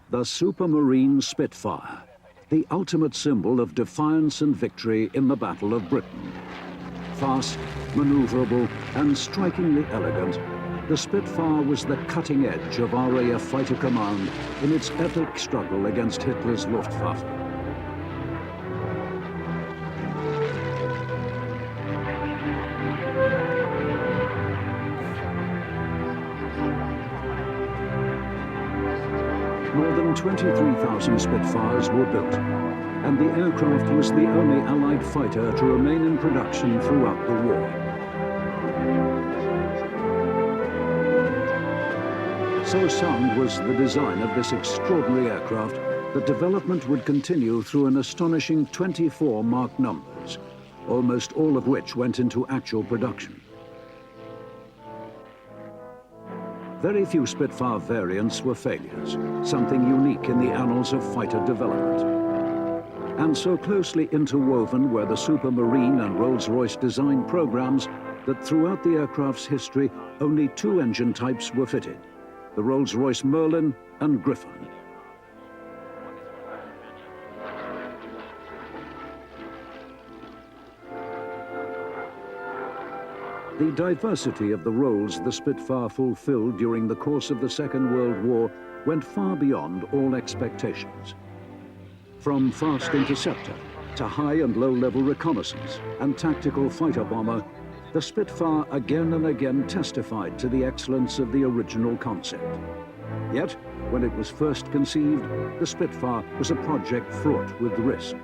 The Supermarine Spitfire, the ultimate symbol of defiance and victory in the Battle of Britain. Fast, maneuverable, and strikingly elegant, the Spitfire was the cutting edge of RAF Fighter Command in its epic struggle against Hitler's Luftwaffe. More than 23,000 Spitfires were built, and the aircraft was the only Allied fighter to remain in production throughout the war. So sound was the design of this extraordinary aircraft that development would continue through an astonishing 24 Mark numbers, almost all of which went into actual production. Very few Spitfire variants were failures, something unique in the annals of fighter development. And so closely interwoven were the Supermarine and Rolls-Royce design programs that throughout the aircraft's history, only two engine types were fitted: the Rolls-Royce Merlin and Griffon. The diversity of the roles the Spitfire fulfilled during the course of the Second World War went far beyond all expectations. From fast interceptor to high and low-level reconnaissance and tactical fighter bomber, the Spitfire again and again testified to the excellence of the original concept. Yet, when it was first conceived, the Spitfire was a project fraught with risk.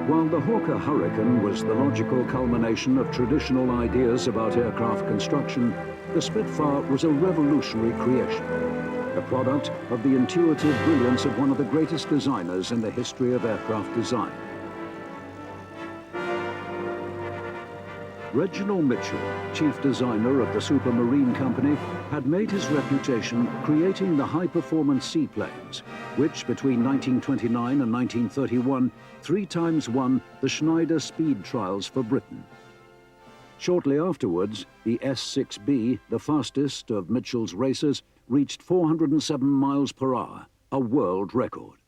While the Hawker Hurricane was the logical culmination of traditional ideas about aircraft construction, the Spitfire was a revolutionary creation, a product of the intuitive brilliance of one of the greatest designers in the history of aircraft design. Reginald Mitchell, chief designer of the Supermarine Company, had made his reputation creating the high-performance seaplanes, which between 1929 and 1931 three times won the Schneider Speed Trials for Britain. Shortly afterwards, the S-6B, the fastest of Mitchell's racers, reached 407 miles per hour, a world record.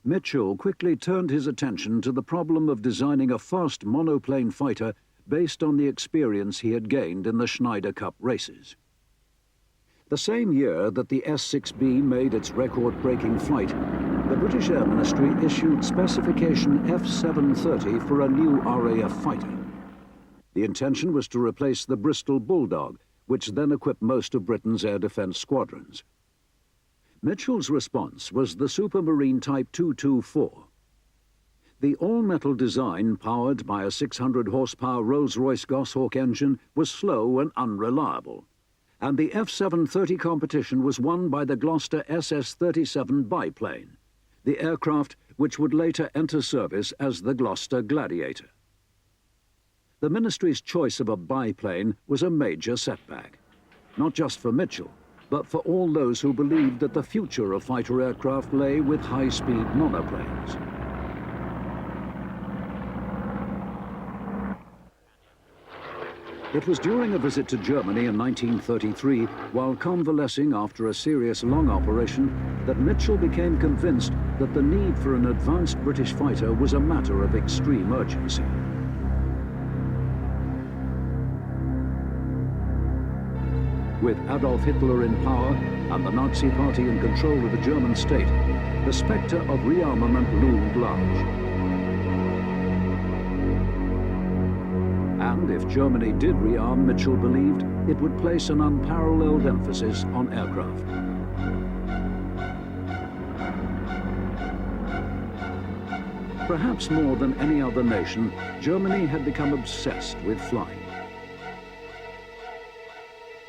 Mitchell quickly turned his attention to the problem of designing a fast monoplane fighter based on the experience he had gained in the Schneider Cup races. The same year that the S-6B made its record-breaking flight, the British Air Ministry issued specification F-730 for a new RAF fighter. The intention was to replace the Bristol Bulldog, which then equipped most of Britain's air defense squadrons. Mitchell's response was the Supermarine Type 224. The all-metal design, powered by a 600-horsepower Rolls-Royce Goshawk engine, was slow and unreliable, and the F-730 competition was won by the Gloucester SS-37 biplane, the aircraft which would later enter service as the Gloucester Gladiator. The Ministry's choice of a biplane was a major setback, not just for Mitchell, but for all those who believed that the future of fighter aircraft lay with high-speed monoplanes. It was during a visit to Germany in 1933, while convalescing after a serious lung operation, that Mitchell became convinced that the need for an advanced British fighter was a matter of extreme urgency. With Adolf Hitler in power and the Nazi Party in control of the German state, the spectre of rearmament loomed large. And if Germany did rearm, Mitchell believed it would place an unparalleled emphasis on aircraft. Perhaps more than any other nation, Germany had become obsessed with flying.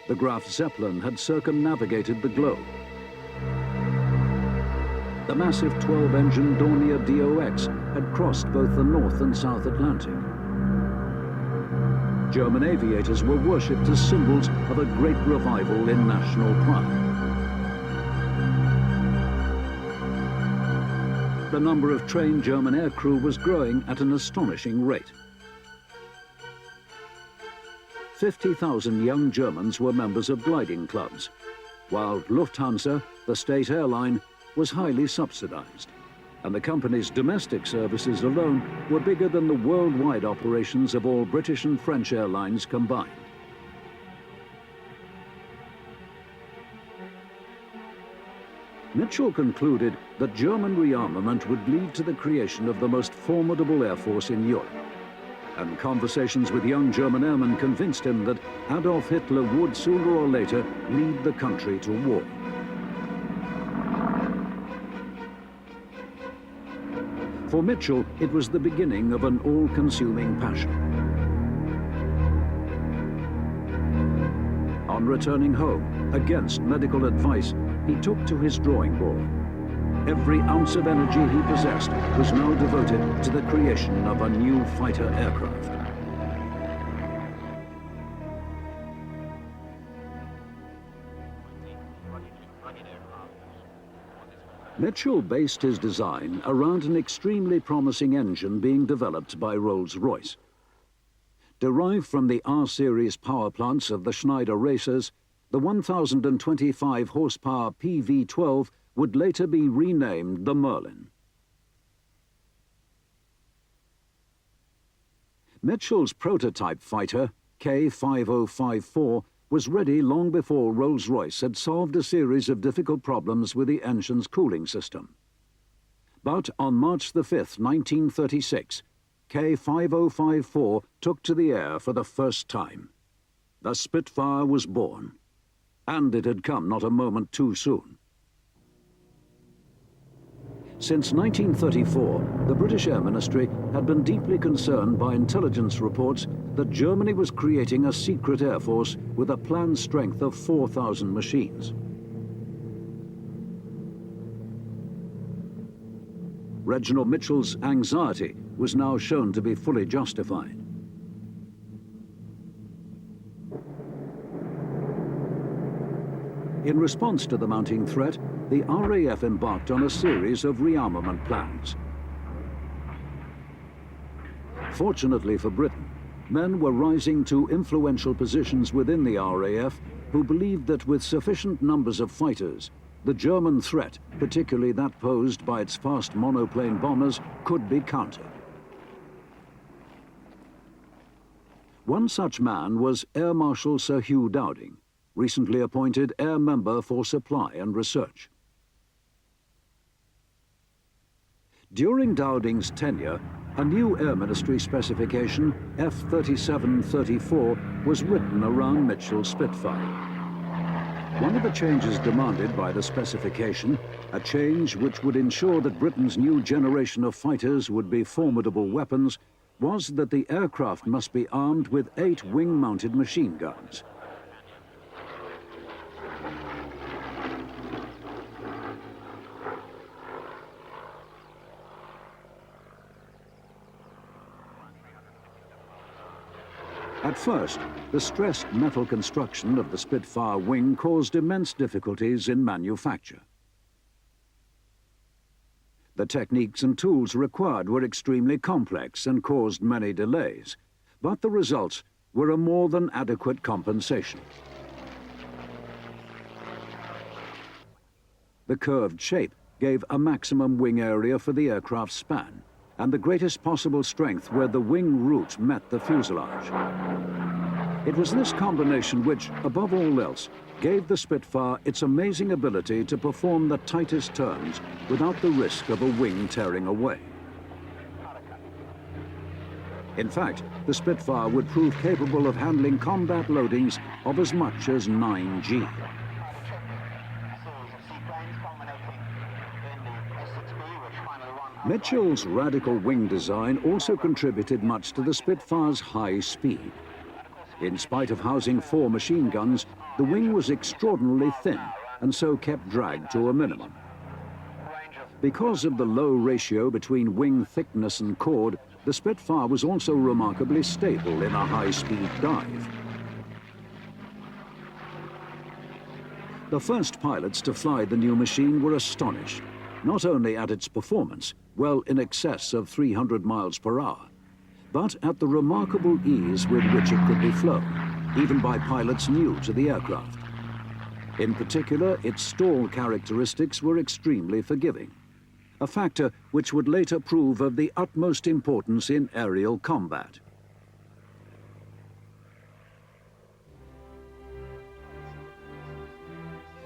The Graf Zeppelin had circumnavigated the globe. The massive 12-engine Dornier DOX had crossed both the North and South Atlantic. German aviators were worshipped as symbols of a great revival in national pride. the number of trained German aircrew was growing at an astonishing rate. 50,000 young Germans were members of gliding clubs, while Lufthansa, the state airline, was highly subsidized, and the company's domestic services alone were bigger than the worldwide operations of all British and French airlines combined. Mitchell concluded that German rearmament would lead to the creation of the most formidable air force in Europe, and conversations with young German airmen convinced him that Adolf Hitler would sooner or later lead the country to war. For Mitchell, it was the beginning of an all-consuming passion. On returning home, against medical advice, he took to his drawing board. Every ounce of energy he possessed was now devoted to the creation of a new fighter aircraft. Mitchell based his design around an extremely promising engine being developed by Rolls-Royce. Derived from the R-series power plants of the Schneider racers, the 1,025 horsepower PV-12 would later be renamed the Merlin. Mitchell's prototype fighter, K5054, was ready long before Rolls-Royce had solved a series of difficult problems with the engine's cooling system. But on March the 5th, 1936, K5054 took to the air for the first time. The Spitfire was born, and it had come not a moment too soon. Since 1934, the British Air Ministry had been deeply concerned by intelligence reports that Germany was creating a secret air force with a planned strength of 4,000 machines. Reginald Mitchell's anxiety was now shown to be fully justified. In response to the mounting threat, the RAF embarked on a series of rearmament plans. Fortunately for Britain, men were rising to influential positions within the RAF who believed that with sufficient numbers of fighters, the German threat, particularly that posed by its fast monoplane bombers, could be countered. One such man was Air Marshal Sir Hugh Dowding, recently appointed Air Member for Supply and Research. During Dowding's tenure, a new Air Ministry specification, F-37-34, was written around Mitchell's Spitfire. One of the changes demanded by the specification, a change which would ensure that Britain's new generation of fighters would be formidable weapons, was that the aircraft must be armed with 8 wing-mounted machine guns. At first, the stressed metal construction of the Spitfire wing caused immense difficulties in manufacture. The techniques and tools required were extremely complex and caused many delays, but the results were a more than adequate compensation. The curved shape gave a maximum wing area for the aircraft's span, and the greatest possible strength where the wing root met the fuselage. It was this combination which, above all else, gave the Spitfire its amazing ability to perform the tightest turns without the risk of a wing tearing away. In fact, the Spitfire would prove capable of handling combat loadings of as much as 9G. Mitchell's radical wing design also contributed much to the Spitfire's high speed. In spite of housing 4 machine guns, the wing was extraordinarily thin and so kept drag to a minimum. Because of the low ratio between wing thickness and chord, the Spitfire was also remarkably stable in a high-speed dive. The first pilots to fly the new machine were astonished, not only at its performance, well in excess of 300 miles per hour, but at the remarkable ease with which it could be flown, even by pilots new to the aircraft. In particular, its stall characteristics were extremely forgiving, a factor which would later prove of the utmost importance in aerial combat.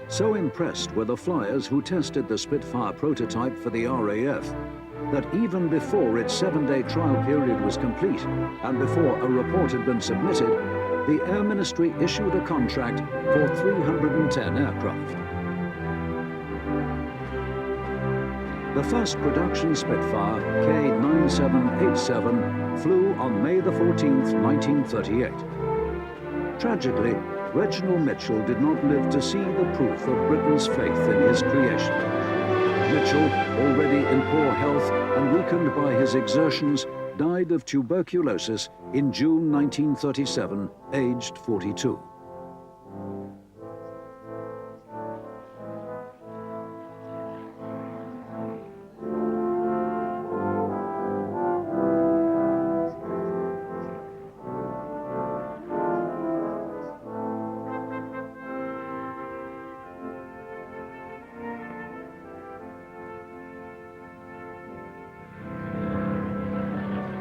So impressed were the flyers who tested the Spitfire prototype for the RAF that even before its 7-day trial period was complete and before a report had been submitted, the Air Ministry issued a contract for 310 aircraft. The first production Spitfire, K9787, flew on May the 14th, 1938. Tragically, Reginald Mitchell did not live to see the proof of Britain's faith in his creation. Mitchell, already in poor health and weakened by his exertions, died of tuberculosis in June 1937, aged 42.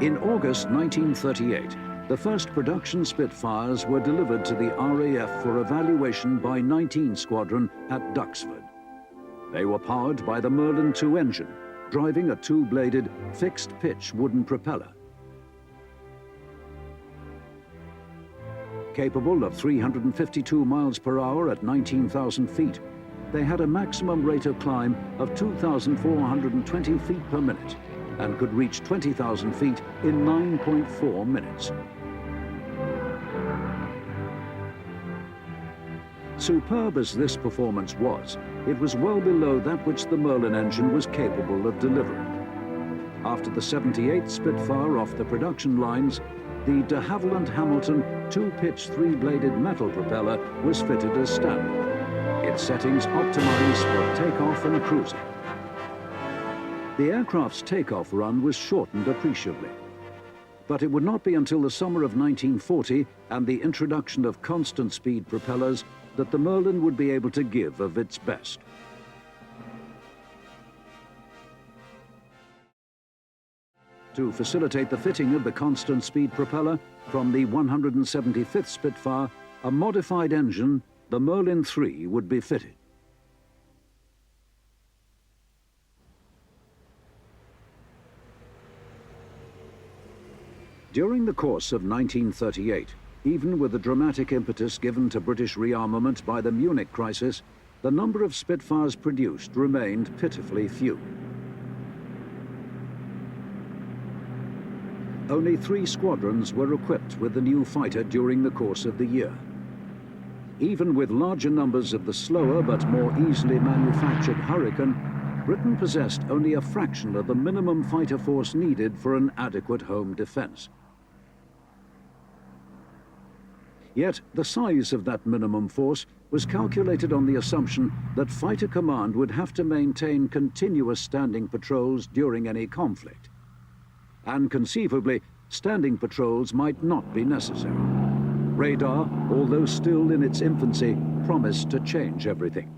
In August 1938, the first production Spitfires were delivered to the RAF for evaluation by 19 Squadron at Duxford. They were powered by the Merlin II engine, driving a two-bladed, fixed-pitch wooden propeller. Capable of 352 miles per hour at 19,000 feet, they had a maximum rate of climb of 2,420 feet per minute, and could reach 20,000 feet in 9.4 minutes. Superb as this performance was, it was well below that which the Merlin engine was capable of delivering. After the 78th Spitfire off the production lines, the de Havilland Hamilton two-pitch three-bladed metal propeller was fitted as standard, its settings optimized for takeoff and cruising. The aircraft's takeoff run was shortened appreciably. But it would not be until the summer of 1940 and the introduction of constant-speed propellers that the Merlin would be able to give of its best. To facilitate the fitting of the constant-speed propeller from the 175th Spitfire, a modified engine, the Merlin III, would be fitted. During the course of 1938, even with the dramatic impetus given to British rearmament by the Munich crisis, the number of Spitfires produced remained pitifully few. Only 3 squadrons were equipped with the new fighter during the course of the year. Even with larger numbers of the slower but more easily manufactured Hurricane, Britain possessed only a fraction of the minimum fighter force needed for an adequate home defense. Yet the size of that minimum force was calculated on the assumption that Fighter Command would have to maintain continuous standing patrols during any conflict. And conceivably, standing patrols might not be necessary. Radar, although still in its infancy, promised to change everything.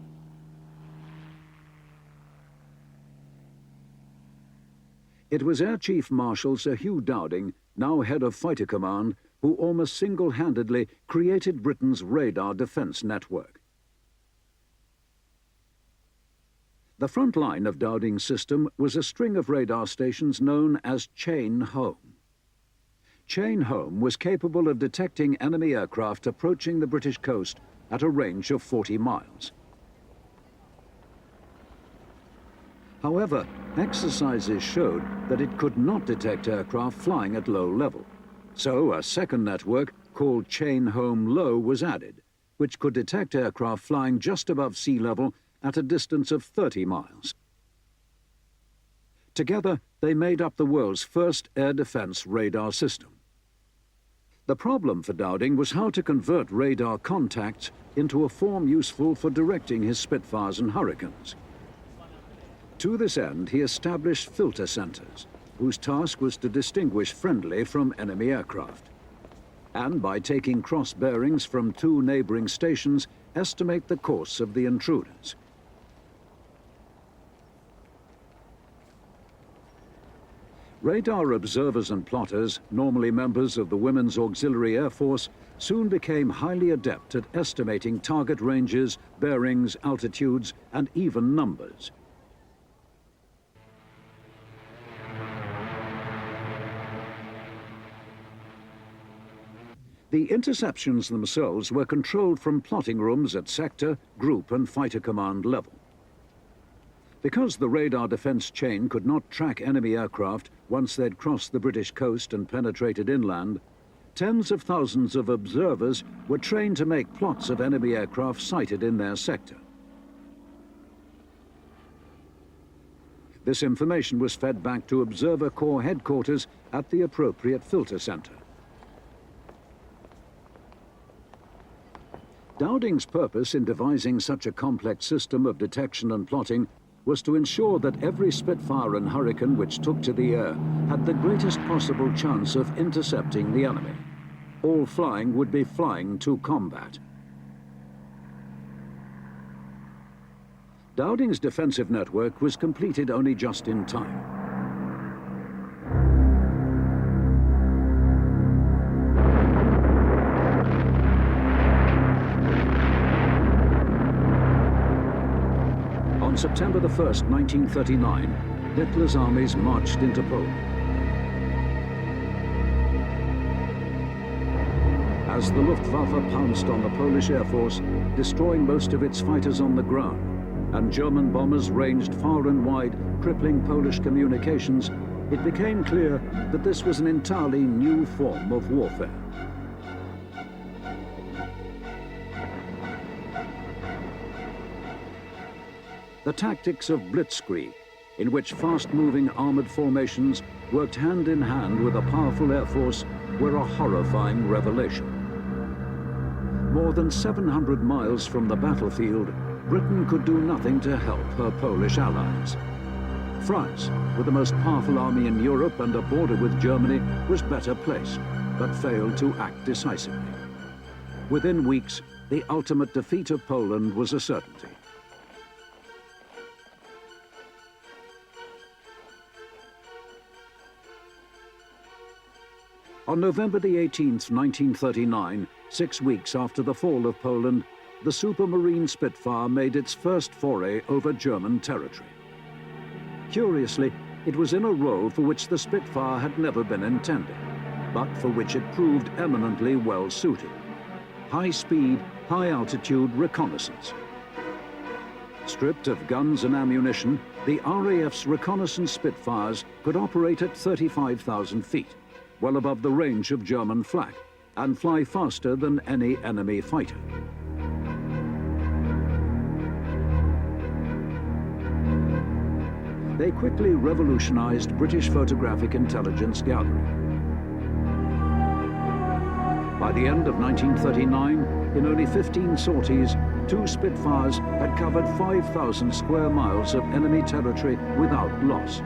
It was Air Chief Marshal Sir Hugh Dowding, now head of Fighter Command, who almost single-handedly created Britain's radar defense network. The front line of Dowding's system was a string of radar stations known as Chain Home. Chain Home was capable of detecting enemy aircraft approaching the British coast at a range of 40 miles. However, exercises showed that it could not detect aircraft flying at low level. So a second network, called Chain Home Low, was added, which could detect aircraft flying just above sea level at a distance of 30 miles. Together, they made up the world's first air defense radar system. The problem for Dowding was how to convert radar contacts into a form useful for directing his Spitfires and Hurricanes. To this end, he established filter centers, whose task was to distinguish friendly from enemy aircraft, and by taking cross bearings from two neighboring stations, estimate the course of the intruders. Radar observers and plotters, normally members of the Women's Auxiliary Air Force, soon became highly adept at estimating target ranges, bearings, altitudes, and even numbers. The interceptions themselves were controlled from plotting rooms at sector, group, and fighter command level. Because the radar defense chain could not track enemy aircraft once they'd crossed the British coast and penetrated inland, tens of thousands of observers were trained to make plots of enemy aircraft sighted in their sector. This information was fed back to Observer Corps headquarters at the appropriate filter center. Dowding's purpose in devising such a complex system of detection and plotting was to ensure that every Spitfire and Hurricane which took to the air had the greatest possible chance of intercepting the enemy. All flying would be flying to combat. Dowding's defensive network was completed only just in time. On September the 1st, 1939, Hitler's armies marched into Poland. As the Luftwaffe pounced on the Polish Air Force, destroying most of its fighters on the ground, and German bombers ranged far and wide, crippling Polish communications, it became clear that this was an entirely new form of warfare. The tactics of blitzkrieg, in which fast-moving armored formations worked hand in hand with a powerful air force, were a horrifying revelation. More than 700 miles from the battlefield, Britain could do nothing to help her Polish allies. France, with the most powerful army in Europe and a border with Germany, was better placed, but failed to act decisively. Within weeks, the ultimate defeat of Poland was a certainty. On November the 18th, 1939, 6 weeks after the fall of Poland, the Supermarine Spitfire made its first foray over German territory. Curiously, it was in a role for which the Spitfire had never been intended, but for which it proved eminently well suited: high-speed, high-altitude reconnaissance. Stripped of guns and ammunition, the RAF's reconnaissance Spitfires could operate at 35,000 feet, well above the range of German flak, and fly faster than any enemy fighter. They quickly revolutionized British photographic intelligence gathering. By the end of 1939, in only 15 sorties, 2 Spitfires had covered 5,000 square miles of enemy territory without loss.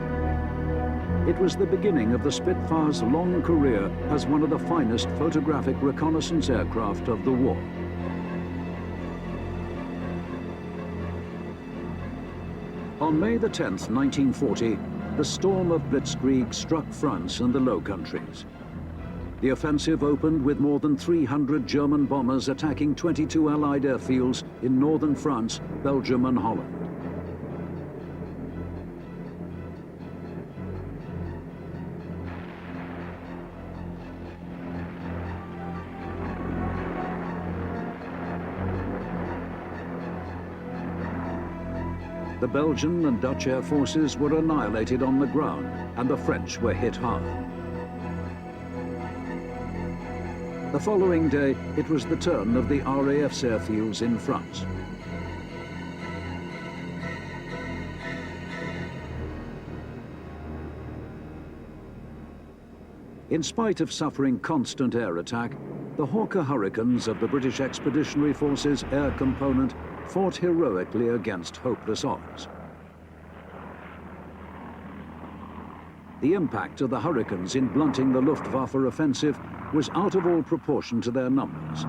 It was the beginning of the Spitfire's long career as one of the finest photographic reconnaissance aircraft of the war. On May the 10th, 1940, the storm of blitzkrieg struck France and the Low Countries. The offensive opened with more than 300 German bombers attacking 22 Allied airfields in northern France, Belgium, and Holland. The Belgian and Dutch air forces were annihilated on the ground, and the French were hit hard. The following day, it was the turn of the RAF's airfields in France. In spite of suffering constant air attack, the Hawker Hurricanes of the British Expeditionary Force's air component fought heroically against hopeless odds. The impact of the Hurricanes in blunting the Luftwaffe offensive was out of all proportion to their numbers.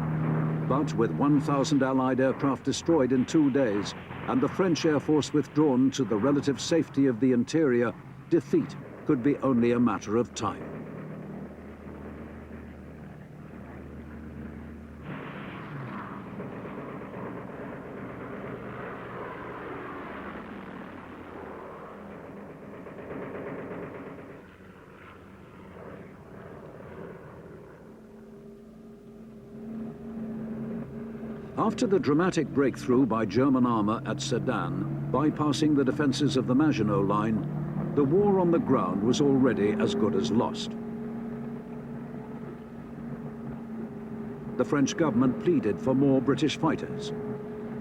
But with 1,000 Allied aircraft destroyed in 2 days and the French Air Force withdrawn to the relative safety of the interior, defeat could be only a matter of time. After the dramatic breakthrough by German armour at Sedan, bypassing the defences of the Maginot Line, the war on the ground was already as good as lost. The French government pleaded for more British fighters,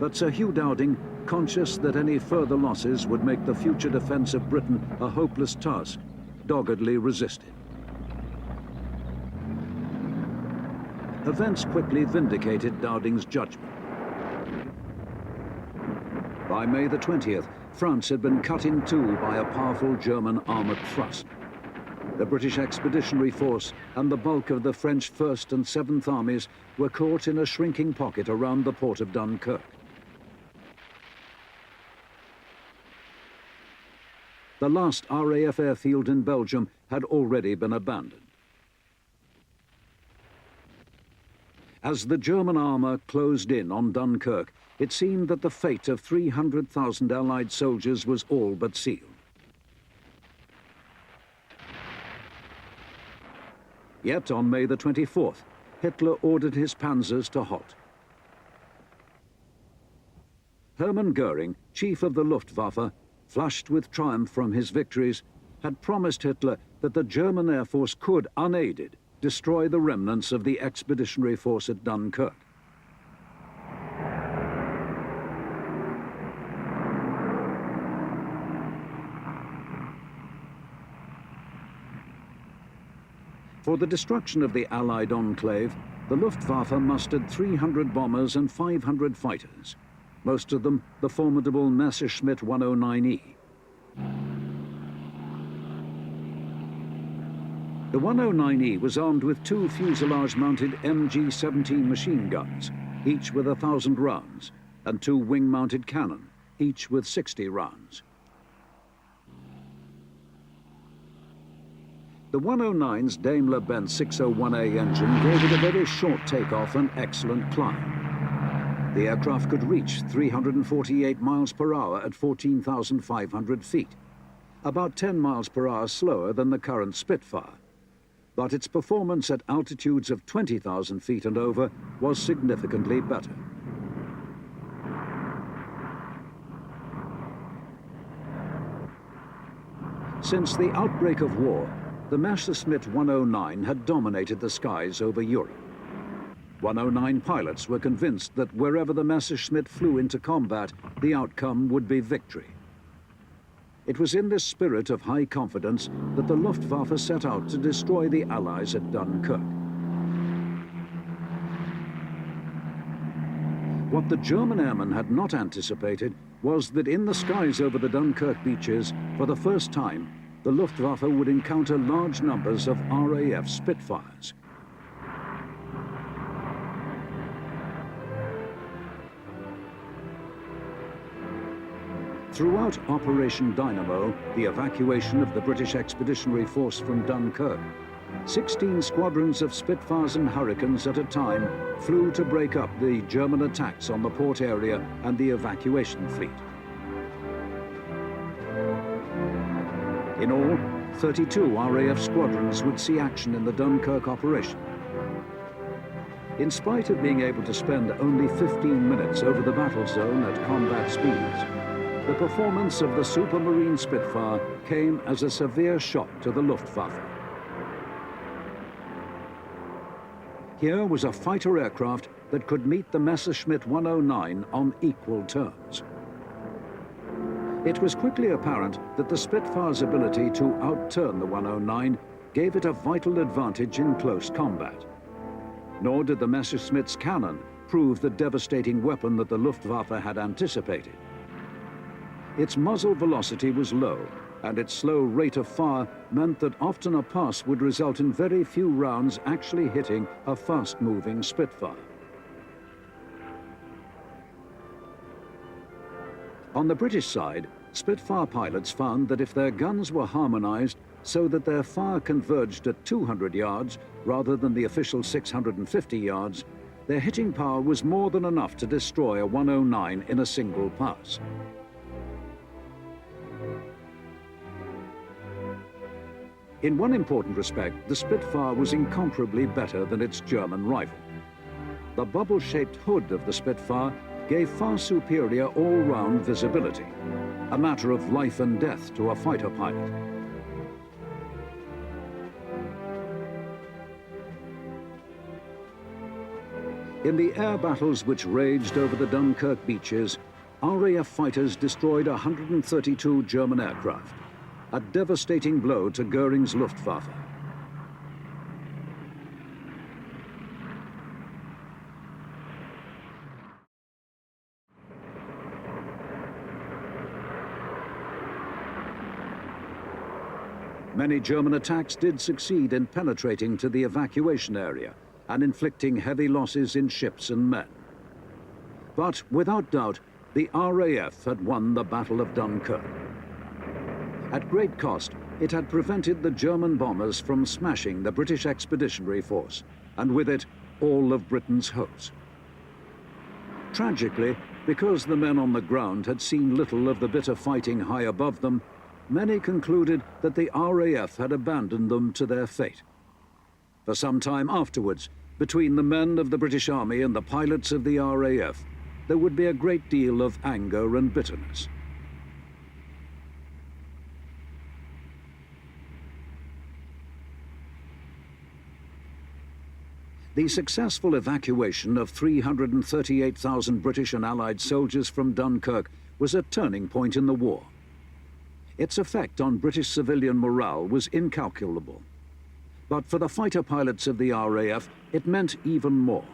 but Sir Hugh Dowding, conscious that any further losses would make the future defence of Britain a hopeless task, doggedly resisted. Events quickly vindicated Dowding's judgment. By May the 20th, France had been cut in two by a powerful German armoured thrust. The British Expeditionary Force and the bulk of the French 1st and 7th Armies were caught in a shrinking pocket around the port of Dunkirk. The last RAF airfield in Belgium had already been abandoned. As the German armour closed in on Dunkirk, it seemed that the fate of 300,000 Allied soldiers was all but sealed. Yet on May the 24th, Hitler ordered his panzers to halt. Hermann Goering, chief of the Luftwaffe, flushed with triumph from his victories, had promised Hitler that the German Air Force could, unaided, destroy the remnants of the expeditionary force at Dunkirk. For the destruction of the Allied enclave, the Luftwaffe mustered 300 bombers and 500 fighters, most of them the formidable Messerschmitt 109E. The 109E was armed with two fuselage-mounted MG-17 machine guns, each with 1,000 rounds, and two wing-mounted cannon, each with 60 rounds. The 109's Daimler-Benz 601A engine gave it a very short takeoff and excellent climb. The aircraft could reach 348 miles per hour at 14,500 feet, about 10 miles per hour slower than the current Spitfire. But its performance at altitudes of 20,000 feet and over was significantly better. Since the outbreak of war, the Messerschmitt 109 had dominated the skies over Europe. 109 pilots were convinced that wherever the Messerschmitt flew into combat, the outcome would be victory. It was in this spirit of high confidence that the Luftwaffe set out to destroy the Allies at Dunkirk. What the German airmen had not anticipated was that in the skies over the Dunkirk beaches, for the first time, the Luftwaffe would encounter large numbers of RAF Spitfires. Throughout Operation Dynamo, the evacuation of the British Expeditionary Force from Dunkirk, 16 squadrons of Spitfires and Hurricanes at a time flew to break up the German attacks on the port area and the evacuation fleet. In all, 32 RAF squadrons would see action in the Dunkirk operation. In spite of being able to spend only 15 minutes over the battle zone at combat speeds, the performance of the Supermarine Spitfire came as a severe shock to the Luftwaffe. Here was a fighter aircraft that could meet the Messerschmitt 109 on equal terms. It was quickly apparent that the Spitfire's ability to outturn the 109 gave it a vital advantage in close combat. Nor did the Messerschmitt's cannon prove the devastating weapon that the Luftwaffe had anticipated. Its muzzle velocity was low, and its slow rate of fire meant that often a pass would result in very few rounds actually hitting a fast-moving Spitfire. On the British side, Spitfire pilots found that if their guns were harmonized so that their fire converged at 200 yards rather than the official 650 yards, their hitting power was more than enough to destroy a 109 in a single pass. In one important respect, the Spitfire was incomparably better than its German rival. The bubble-shaped hood of the Spitfire gave far superior all-round visibility, a matter of life and death to a fighter pilot. In the air battles which raged over the Dunkirk beaches, RAF fighters destroyed 132 German aircraft, a devastating blow to Goering's Luftwaffe. Many German attacks did succeed in penetrating to the evacuation area and inflicting heavy losses in ships and men. But without doubt, the RAF had won the Battle of Dunkirk. At great cost, it had prevented the German bombers from smashing the British Expeditionary Force, and with it, all of Britain's hopes. Tragically, because the men on the ground had seen little of the bitter fighting high above them, many concluded that the RAF had abandoned them to their fate. For some time afterwards, between the men of the British Army and the pilots of the RAF, there would be a great deal of anger and bitterness. The successful evacuation of 338,000 British and Allied soldiers from Dunkirk was a turning point in the war. Its effect on British civilian morale was incalculable. But for the fighter pilots of the RAF, it meant even more.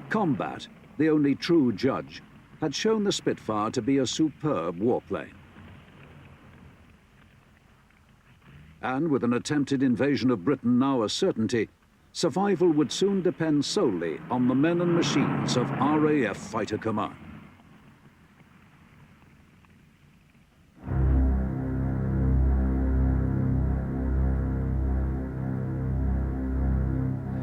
Combat, the only true judge, had shown the Spitfire to be a superb warplane. And with an attempted invasion of Britain now a certainty, survival would soon depend solely on the men and machines of RAF Fighter Command.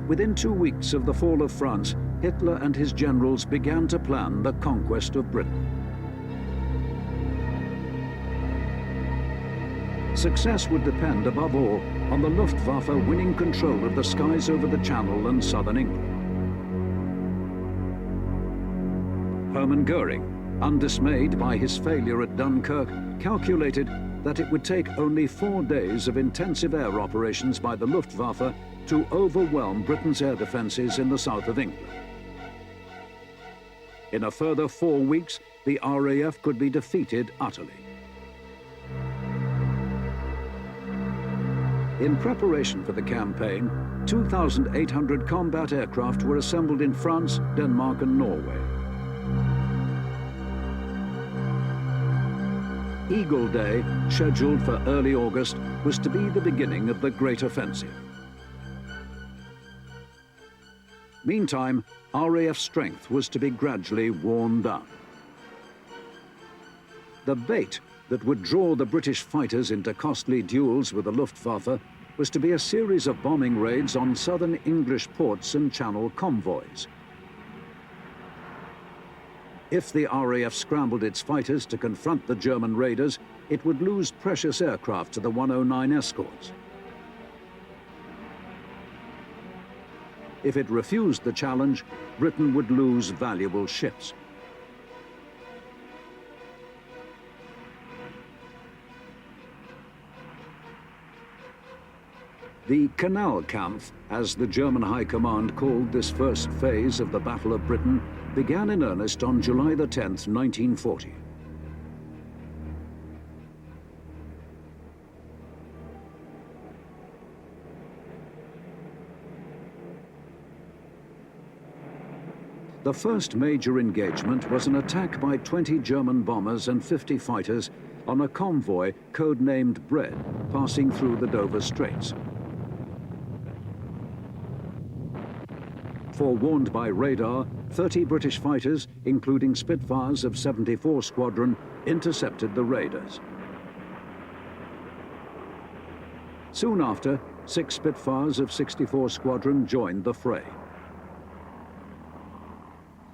Within 2 weeks of the fall of France, Hitler and his generals began to plan the conquest of Britain. Success would depend, above all, on the Luftwaffe winning control of the skies over the Channel and southern England. Hermann Goering, undismayed by his failure at Dunkirk, calculated that it would take only 4 days of intensive air operations by the Luftwaffe to overwhelm Britain's air defences in the south of England. In a further 4 weeks, the RAF could be defeated utterly. In preparation for the campaign, 2,800 combat aircraft were assembled in France, Denmark and Norway. Eagle Day, scheduled for early August, was to be the beginning of the Great Offensive. Meantime, RAF strength was to be gradually worn down. The bait that would draw the British fighters into costly duels with the Luftwaffe was to be a series of bombing raids on southern English ports and Channel convoys. If the RAF scrambled its fighters to confront the German raiders, it would lose precious aircraft to the 109 escorts. If it refused the challenge, Britain would lose valuable ships. The Kanalkampf, as the German High Command called this first phase of the Battle of Britain, began in earnest on July the 10th, 1940. The first major engagement was an attack by 20 German bombers and 50 fighters on a convoy codenamed Bread, passing through the Dover Straits. Forewarned by radar, 30 British fighters, including Spitfires of 74 Squadron, intercepted the raiders. Soon after, 6 Spitfires of 64 Squadron joined the fray.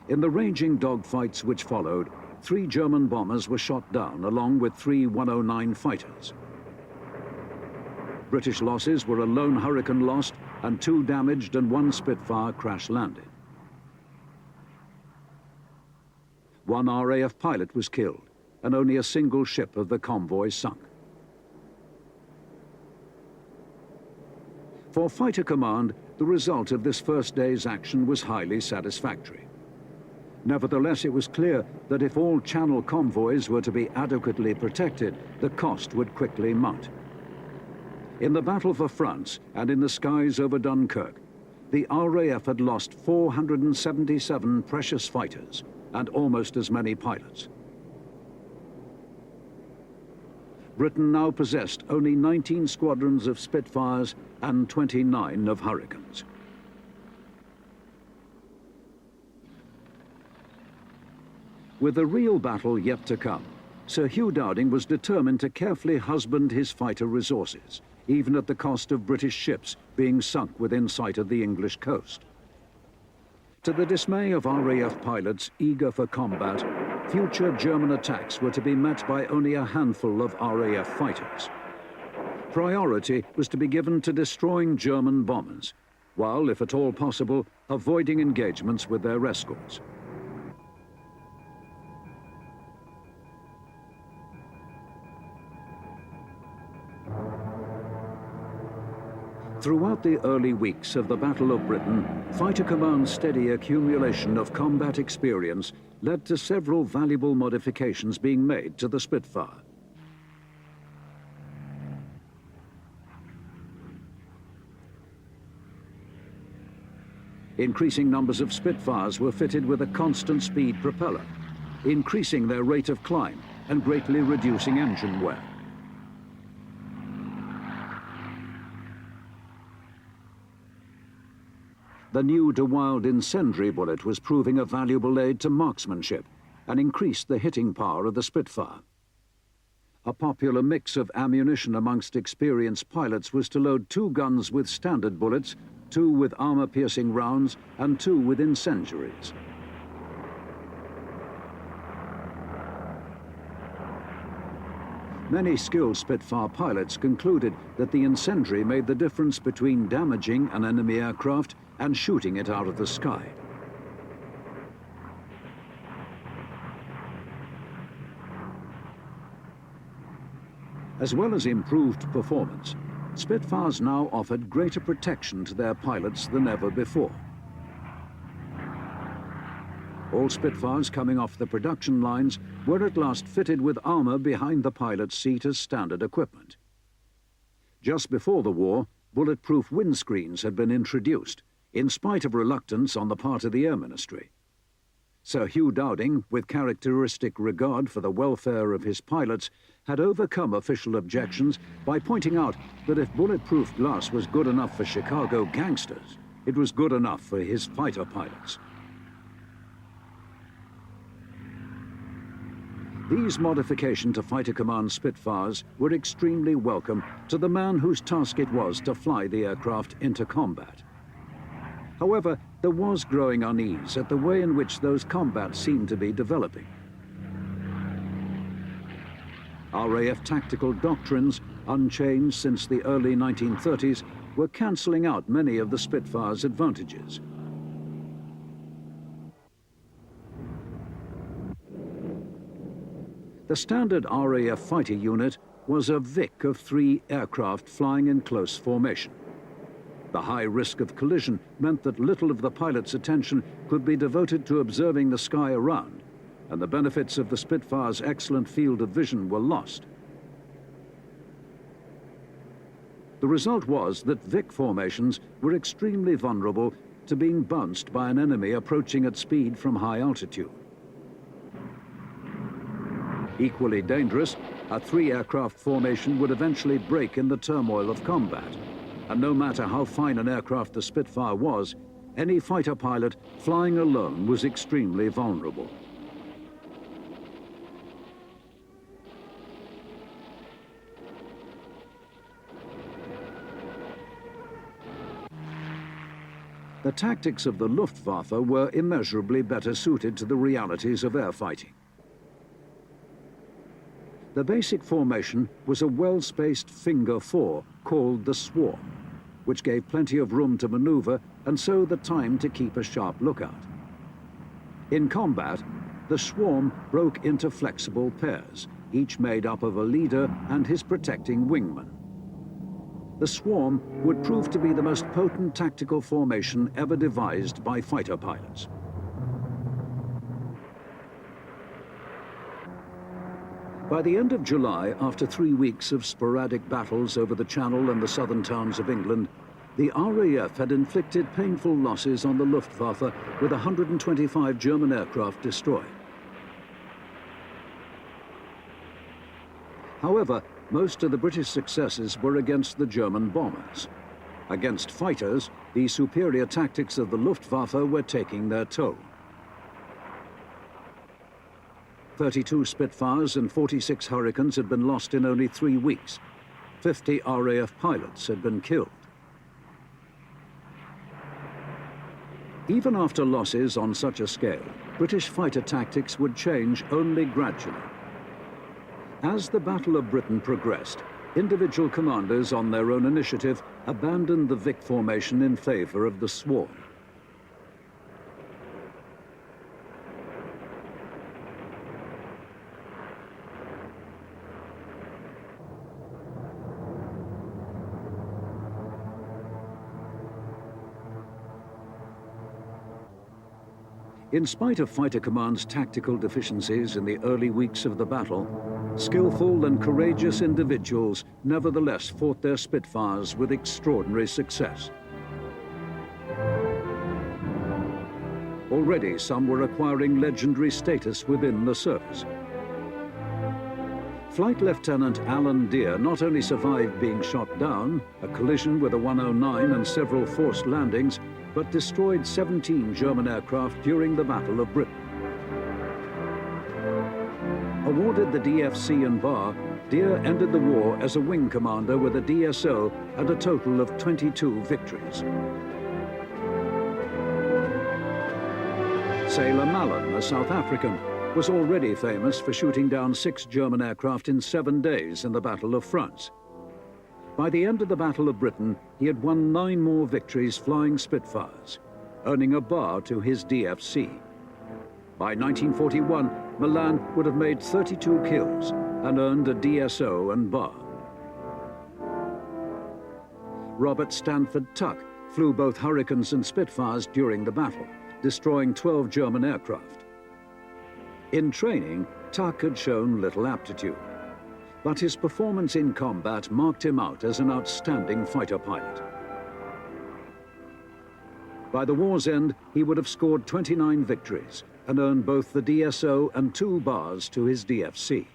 In the raging dogfights which followed, 3 German bombers were shot down along with 3 109 fighters. British losses were a lone Hurricane lost and 2 damaged and 1 Spitfire crash-landed. 1 RAF pilot was killed and only a single ship of the convoy sunk. For Fighter Command, the result of this first day's action was highly satisfactory. Nevertheless, it was clear that if all Channel convoys were to be adequately protected, the cost would quickly mount. In the battle for France and in the skies over Dunkirk, the RAF had lost 477 precious fighters and almost as many pilots. Britain now possessed only 19 squadrons of Spitfires and 29 of Hurricanes. With the real battle yet to come, Sir Hugh Dowding was determined to carefully husband his fighter resources, even at the cost of British ships being sunk within sight of the English coast. To the dismay of RAF pilots eager for combat, future German attacks were to be met by only a handful of RAF fighters. Priority was to be given to destroying German bombers, while, if at all possible, avoiding engagements with their escorts. Throughout the early weeks of the Battle of Britain, Fighter Command's steady accumulation of combat experience led to several valuable modifications being made to the Spitfire. Increasing numbers of Spitfires were fitted with a constant speed propeller, increasing their rate of climb and greatly reducing engine wear. The new de Wilde incendiary bullet was proving a valuable aid to marksmanship and increased the hitting power of the Spitfire. A popular mix of ammunition amongst experienced pilots was to load 2 guns with standard bullets, 2 with armor-piercing rounds, and 2 with incendiaries. Many skilled Spitfire pilots concluded that the incendiary made the difference between damaging an enemy aircraft and shooting it out of the sky. As well as improved performance, Spitfires now offered greater protection to their pilots than ever before. All Spitfires coming off the production lines were at last fitted with armor behind the pilot's seat as standard equipment. Just before the war, bulletproof windscreens had been introduced, in spite of reluctance on the part of the Air Ministry. Sir Hugh Dowding, with characteristic regard for the welfare of his pilots, had overcome official objections by pointing out that if bulletproof glass was good enough for Chicago gangsters, it was good enough for his fighter pilots. These modifications to Fighter Command Spitfires were extremely welcome to the man whose task it was to fly the aircraft into combat. However, there was growing unease at the way in which those combats seemed to be developing. RAF tactical doctrines, unchanged since the early 1930s, were cancelling out many of the Spitfire's advantages. The standard RAF fighter unit was a Vic of 3 aircraft flying in close formation. The high risk of collision meant that little of the pilot's attention could be devoted to observing the sky around, and the benefits of the Spitfire's excellent field of vision were lost. The result was that Vic formations were extremely vulnerable to being bounced by an enemy approaching at speed from high altitude. Equally dangerous, a three-aircraft formation would eventually break in the turmoil of combat. And no matter how fine an aircraft the Spitfire was, any fighter pilot flying alone was extremely vulnerable. The tactics of the Luftwaffe were immeasurably better suited to the realities of air fighting. The basic formation was a well-spaced finger four called the swarm, which gave plenty of room to maneuver and so the time to keep a sharp lookout. In combat, the swarm broke into flexible pairs, each made up of a leader and his protecting wingman. The swarm would prove to be the most potent tactical formation ever devised by fighter pilots. By the end of July, after 3 weeks of sporadic battles over the Channel and the southern towns of England, the RAF had inflicted painful losses on the Luftwaffe with 125 German aircraft destroyed. However, most of the British successes were against the German bombers. Against fighters, the superior tactics of the Luftwaffe were taking their toll. 32 Spitfires and 46 Hurricanes had been lost in only 3 weeks. 50 RAF pilots had been killed. Even after losses on such a scale, British fighter tactics would change only gradually. As the Battle of Britain progressed, individual commanders on their own initiative abandoned the Vic formation in favor of the swarm. In spite of Fighter Command's tactical deficiencies in the early weeks of the battle, skillful and courageous individuals nevertheless fought their Spitfires with extraordinary success. Already, some were acquiring legendary status within the service. Flight Lieutenant Alan Deer not only survived being shot down, a collision with a 109 and several forced landings, but destroyed 17 German aircraft during the Battle of Britain. Awarded the DFC and Bar, Deer ended the war as a wing commander with a DSO and a total of 22 victories. Sailor Mallon, a South African, was already famous for shooting down 6 German aircraft in 7 days in the Battle of France. By the end of the Battle of Britain, he had won 9 more victories flying Spitfires, earning a bar to his DFC. By 1941, Milan would have made 32 kills and earned a DSO and bar. Robert Stanford Tuck flew both Hurricanes and Spitfires during the battle, destroying 12 German aircraft. In training, Tuck had shown little aptitude, but his performance in combat marked him out as an outstanding fighter pilot. By the war's end, he would have scored 29 victories and earned both the DSO and 2 bars to his DFC.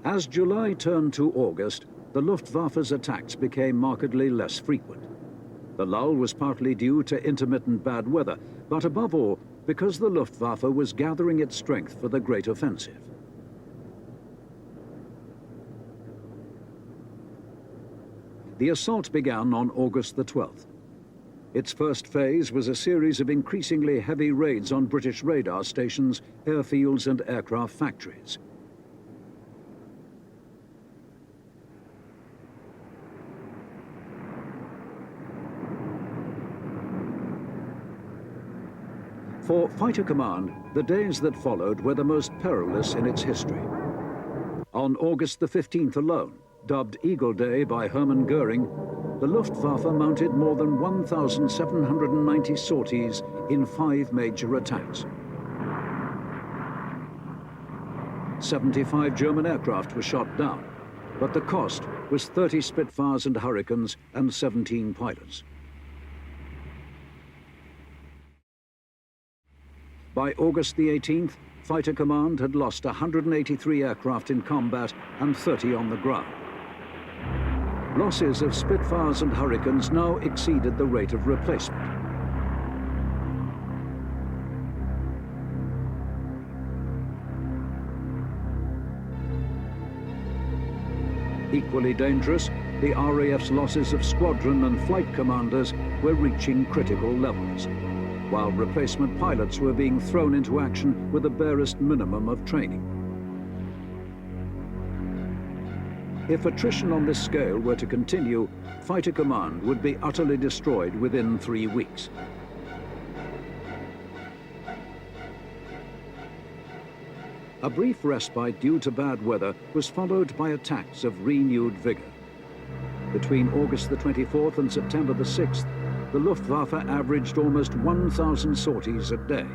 As July turned to August, the Luftwaffe's attacks became markedly less frequent. The lull was partly due to intermittent bad weather, but above all, because the Luftwaffe was gathering its strength for the Great Offensive. The assault began on August the 12th. Its first phase was a series of increasingly heavy raids on British radar stations, airfields and aircraft factories. For Fighter Command, the days that followed were the most perilous in its history. On August the 15th alone, dubbed Eagle Day by Hermann Goering, the Luftwaffe mounted more than 1,790 sorties in 5 major attacks. 75 German aircraft were shot down, but the cost was 30 Spitfires and Hurricanes and 17 pilots. By August the 18th, Fighter Command had lost 183 aircraft in combat and 30 on the ground. Losses of Spitfires and Hurricanes now exceeded the rate of replacement. Equally dangerous, the RAF's losses of squadron and flight commanders were reaching critical levels, while replacement pilots were being thrown into action with the barest minimum of training. If attrition on this scale were to continue, Fighter Command would be utterly destroyed within 3 weeks. A brief respite due to bad weather was followed by attacks of renewed vigor. Between August the 24th and September the 6th, the Luftwaffe averaged almost 1,000 sorties a day.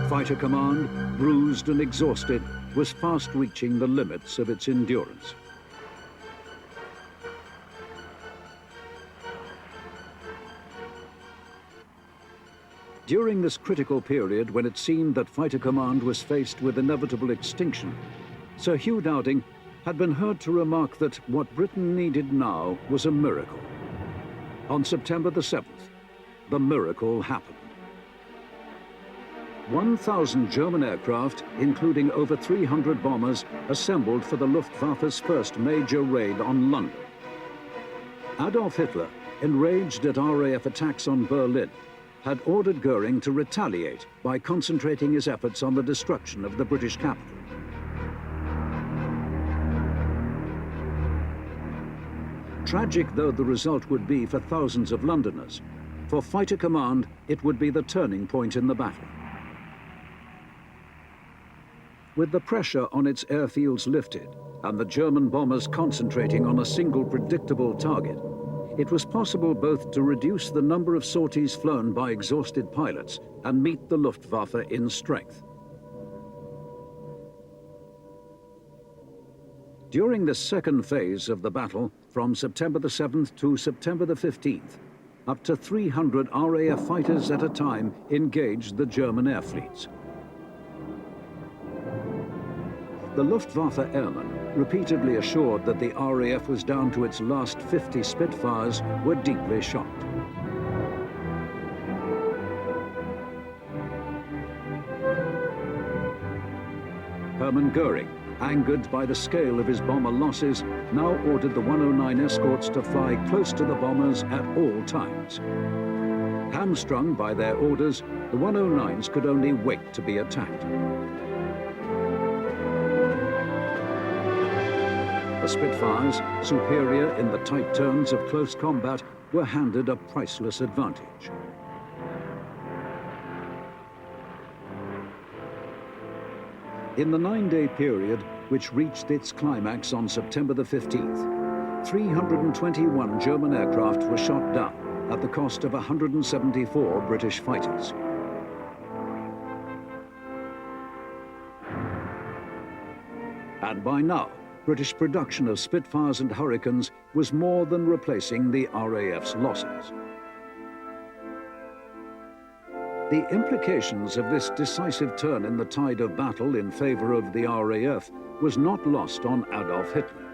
Fighter Command, bruised and exhausted, was fast reaching the limits of its endurance. During this critical period, when it seemed that Fighter Command was faced with inevitable extinction, Sir Hugh Dowding had been heard to remark that what Britain needed now was a miracle. On September the 7th, the miracle happened. 1,000 German aircraft, including over 300 bombers, assembled for the Luftwaffe's first major raid on London. Adolf Hitler, enraged at RAF attacks on Berlin, had ordered Goering to retaliate by concentrating his efforts on the destruction of the British capital. Tragic though the result would be for thousands of Londoners, for Fighter Command, it would be the turning point in the battle. With the pressure on its airfields lifted and the German bombers concentrating on a single predictable target, it was possible both to reduce the number of sorties flown by exhausted pilots and meet the Luftwaffe in strength. During the second phase of the battle, from September the 7th to September the 15th, up to 300 RAF fighters at a time engaged the German air fleets. The Luftwaffe airmen, repeatedly assured that the RAF was down to its last 50 Spitfires, were deeply shocked. Hermann Goering, angered by the scale of his bomber losses, now ordered the 109 escorts to fly close to the bombers at all times. Hamstrung by their orders, the 109s could only wait to be attacked. The Spitfires, superior in the tight turns of close combat, were handed a priceless advantage. In the 9-day period, which reached its climax on September the 15th, 321 German aircraft were shot down at the cost of 174 British fighters. And by now, British production of Spitfires and Hurricanes was more than replacing the RAF's losses. The implications of this decisive turn in the tide of battle in favor of the RAF was not lost on Adolf Hitler.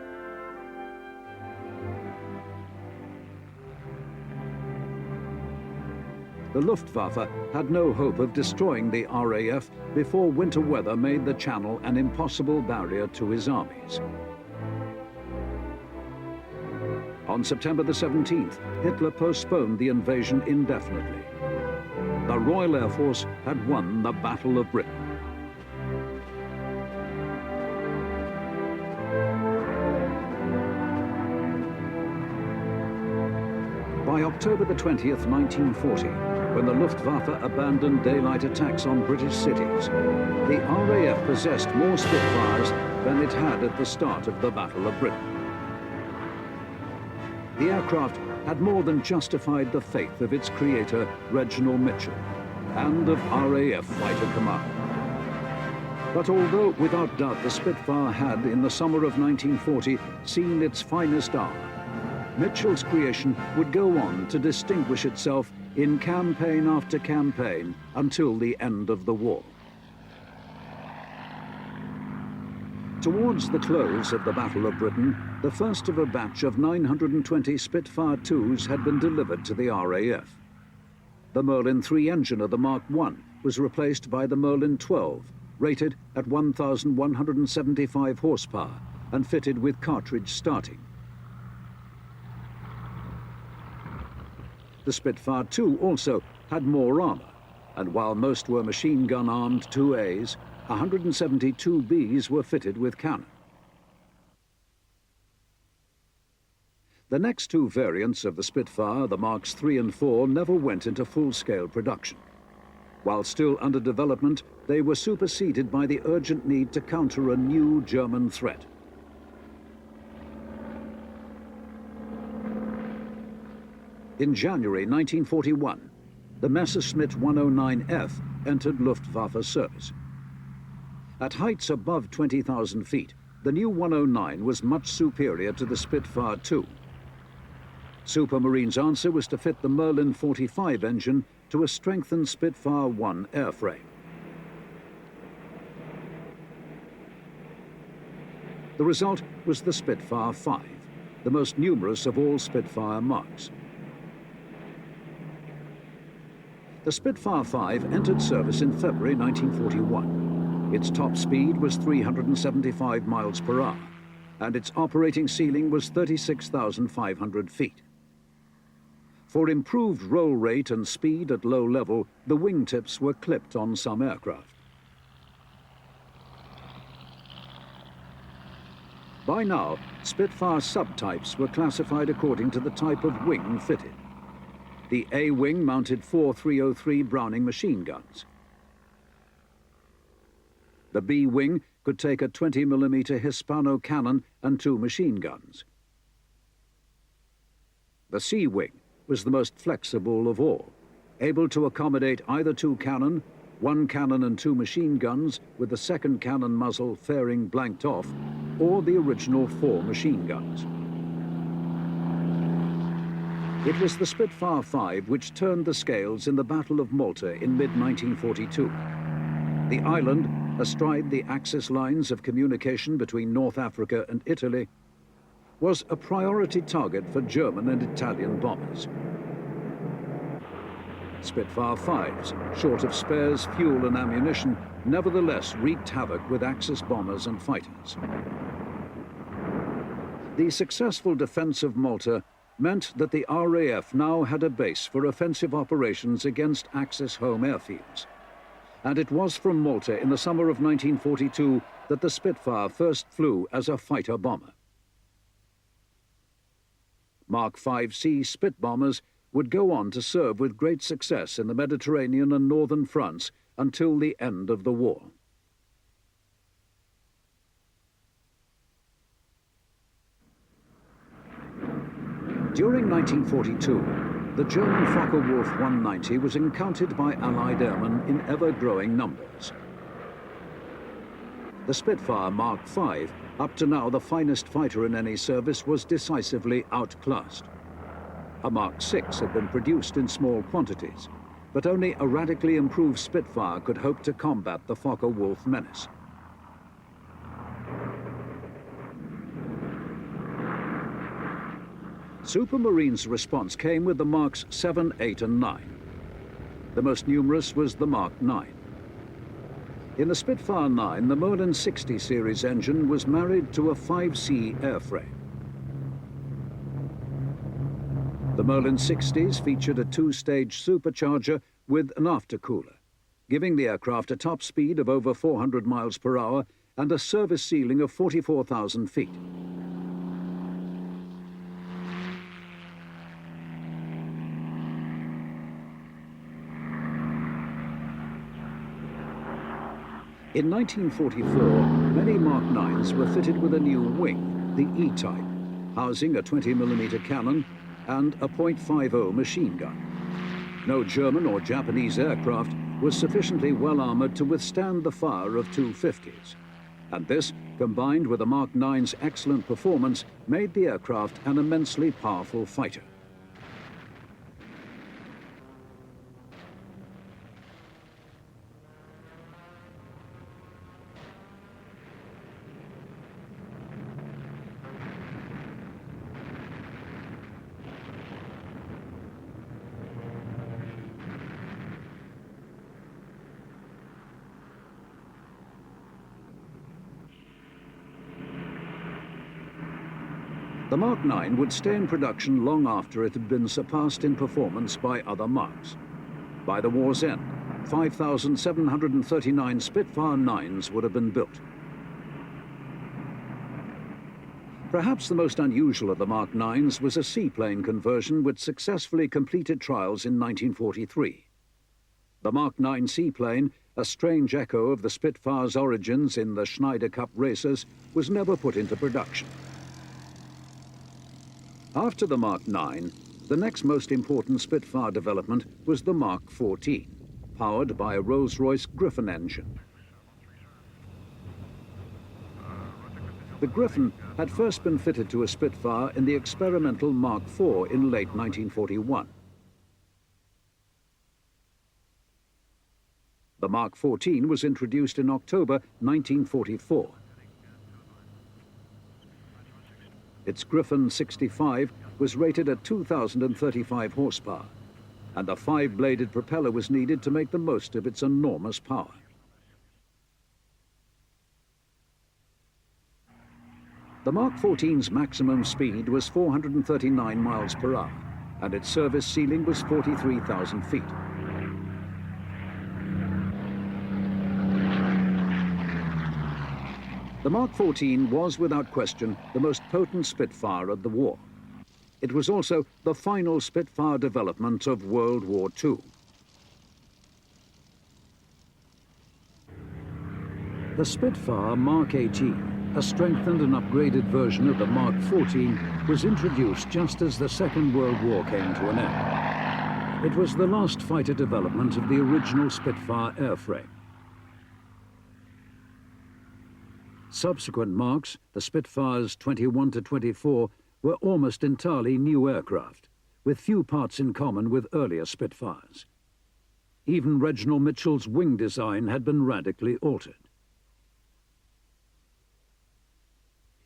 The Luftwaffe had no hope of destroying the RAF before winter weather made the Channel an impossible barrier to his armies. On September the 17th, Hitler postponed the invasion indefinitely. The Royal Air Force had won the Battle of Britain. By October the 20th, 1940, when the Luftwaffe abandoned daylight attacks on British cities, the RAF possessed more Spitfires than it had at the start of the Battle of Britain. The aircraft had more than justified the faith of its creator, Reginald Mitchell, and of RAF Fighter Command. But although without doubt the Spitfire had, in the summer of 1940, seen its finest hour, Mitchell's creation would go on to distinguish itself in campaign after campaign until the end of the war. Towards the close of the Battle of Britain, the first of a batch of 920 Spitfire IIs had been delivered to the RAF. The Merlin 3 engine of the Mark I was replaced by the Merlin 12, rated at 1,175 horsepower and fitted with cartridge starting. The Spitfire II also had more armor, and while most were machine gun armed 2As, 172 Bs were fitted with cannon. The next two variants of the Spitfire, the Marks III and IV, never went into full-scale production. While still under development, they were superseded by the urgent need to counter a new German threat. In January 1941, the Messerschmitt 109F entered Luftwaffe service. At heights above 20,000 feet, the new 109 was much superior to the Spitfire II. Supermarine's answer was to fit the Merlin 45 engine to a strengthened Spitfire I airframe. The result was the Spitfire V, the most numerous of all Spitfire marks. The Spitfire V entered service in February 1941. Its top speed was 375 miles per hour, and its operating ceiling was 36,500 feet. For improved roll rate and speed at low level, the wingtips were clipped on some aircraft. By now, Spitfire subtypes were classified according to the type of wing fitted. The A wing mounted 4 303 Browning machine guns. The B wing could take a 20mm Hispano cannon and 2 machine guns. The C wing was the most flexible of all, able to accommodate either 2 cannon, 1 cannon and 2 machine guns with the second cannon muzzle fairing blanked off, or the original 4 machine guns. It was the Spitfire V which turned the scales in the Battle of Malta in mid-1942. The island, astride the Axis lines of communication between North Africa and Italy, was a priority target for German and Italian bombers. Spitfire Vs, short of spares, fuel and ammunition, nevertheless wreaked havoc with Axis bombers and fighters. The successful defense of Malta meant that the RAF now had a base for offensive operations against Axis home airfields. And it was from Malta in the summer of 1942 that the Spitfire first flew as a fighter bomber. Mark 5C Spit bombers would go on to serve with great success in the Mediterranean and northern France until the end of the war. During 1942, the German Focke-Wulf 190 was encountered by Allied airmen in ever-growing numbers. The Spitfire Mark V, up to now the finest fighter in any service, was decisively outclassed. A Mark VI had been produced in small quantities, but only a radically improved Spitfire could hope to combat the Focke-Wulf menace. Supermarine's response came with the Marks 7, 8 and 9. The most numerous was the Mark 9. In the Spitfire 9, the Merlin 60 series engine was married to a 5C airframe. The Merlin 60s featured a 2-stage supercharger with an aftercooler, giving the aircraft a top speed of over 400 miles per hour and a service ceiling of 44,000 feet. In 1944, many Mark 9s were fitted with a new wing, the E-type, housing a 20mm cannon and a .50 machine gun. No German or Japanese aircraft was sufficiently well armored to withstand the fire of 250s. And this, combined with the Mark IX's excellent performance, made the aircraft an immensely powerful fighter. The Mark IX would stay in production long after it had been surpassed in performance by other Marks. By the war's end, 5,739 Spitfire 9s would have been built. Perhaps the most unusual of the Mark IXs was a seaplane conversion which successfully completed trials in 1943. The Mark IX seaplane, a strange echo of the Spitfire's origins in the Schneider Cup races, was never put into production. After the Mark IX, the next most important Spitfire development was the Mark XIV, powered by a Rolls-Royce Griffon engine. The Griffon had first been fitted to a Spitfire in the experimental Mark IV in late 1941. The Mark XIV was introduced in October 1944. Its Griffon 65 was rated at 2,035 horsepower, and a 5-bladed propeller was needed to make the most of its enormous power. The Mark XIV's maximum speed was 439 miles per hour, and its service ceiling was 43,000 feet. The Mark XIV was, without question, the most potent Spitfire of the war. It was also the final Spitfire development of World War II. The Spitfire Mark 18, a strengthened and upgraded version of the Mark 14, was introduced just as the Second World War came to an end. It was the last fighter development of the original Spitfire airframe. Subsequent Marks, the Spitfires 21 to 24, were almost entirely new aircraft, with few parts in common with earlier Spitfires. Even Reginald Mitchell's wing design had been radically altered.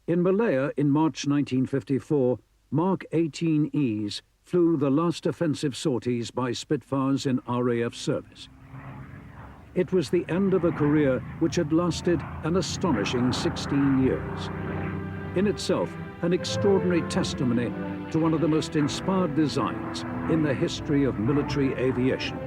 In Malaya in March 1954, Mark 18Es flew the last offensive sorties by Spitfires in RAF service. It was the end of a career which had lasted an astonishing 16 years. In itself, an extraordinary testimony to one of the most inspired designs in the history of military aviation.